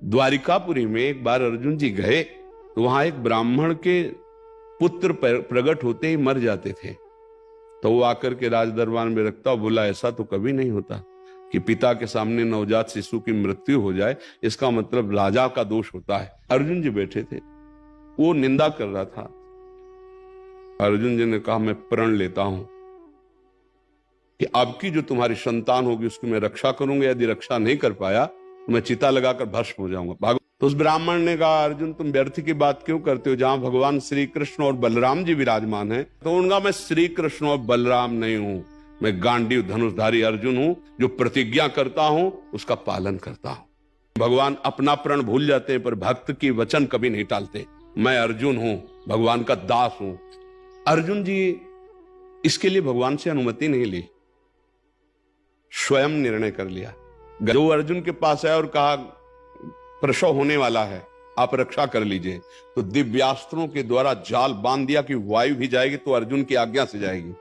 द्वारिकापुरी में एक बार अर्जुन जी गए तो वहां एक ब्राह्मण के पुत्र प्रकट होते ही मर जाते थे। तो वो आकर के राज दरबार में रखता, बोला ऐसा तो कभी नहीं होता कि पिता के सामने नवजात शिशु की मृत्यु हो जाए, इसका मतलब राजा का दोष होता है। अर्जुन जी बैठे थे, वो निंदा कर रहा था। अर्जुन जी ने कहा मैं प्रण लेता हूं कि आपकी जो तुम्हारी संतान होगी उसकी मैं रक्षा करूंगा, यदि रक्षा नहीं कर पाया तो मैं चिता लगाकर भस्म हो जाऊंगा। भागो। तो उस ब्राह्मण ने कहा अर्जुन तुम व्यर्थ की बात क्यों करते हो, जहां भगवान श्री कृष्ण और बलराम जी विराजमान हैं। तो उनका मैं श्री कृष्ण और बलराम नहीं हूं, मैं गांडीव धनुषधारी अर्जुन हूं, जो प्रतिज्ञा करता हूं उसका पालन करता हूं। भगवान अपना प्रण भूल जाते हैं पर भक्त की वचन कभी नहीं टालते। मैं अर्जुन हूं, भगवान का दास हूं। अर्जुन जी इसके लिए भगवान से अनुमति नहीं ली, स्वयं निर्णय कर लिया। जो अर्जुन के पास आया और कहा प्रसव होने वाला है, आप रक्षा कर लीजिए, तो दिव्यास्त्रों के द्वारा जाल बांध दिया कि वायु भी जाएगी तो अर्जुन की आज्ञा से जाएगी।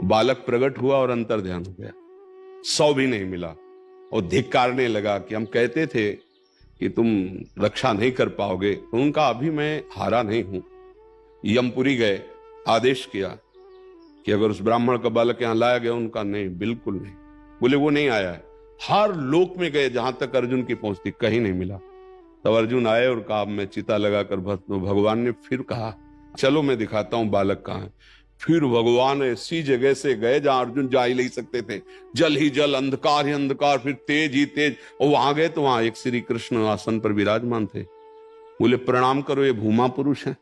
बालक प्रकट हुआ और अंतर ध्यान हो गया, सौ भी नहीं मिला और धिक्कारने लगा कि हम कहते थे कि तुम रक्षा नहीं कर पाओगे। तो उनका अभी मैं हारा नहीं हूं। यमपुरी गए, आदेश किया कि अगर उस ब्राह्मण का बालक यहां लाया गया, उनका नहीं, बिल्कुल नहीं। बोले वो नहीं आया है। हर लोक में गए जहां तक अर्जुन की पहुंच थी, कहीं नहीं मिला। तब अर्जुन आए और कहा मैं चिता लगाकर भस्म। भगवान ने फिर कहा चलो मैं दिखाता हूं बालक कहां है। फिर भगवान ऐसी जगह से गए जहां अर्जुन जा ही नहीं सकते थे, जल ही जल, अंधकार ही अंधकार, फिर तेज ही तेज। और वहां गए तो वहां एक श्री कृष्ण आसन पर विराजमान थे। बोले प्रणाम करो, ये भूमा पुरुष है।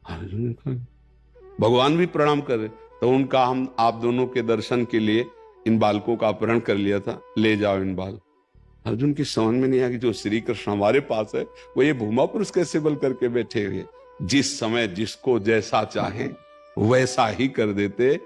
अर्जुन ने कहा भगवान भी प्रणाम करे। तो उनका हम आप दोनों के दर्शन के लिए इन बालकों का अपहरण कर लिया था, ले जाओ इन बाल। अर्जुन की समझ में नहीं आया कि जो श्री कृष्ण हमारे पास है वो ये भूमा पुरुष कैसे बल करके बैठे हुए। जिस समय जिसको जैसा चाहे वैसा ही कर देते।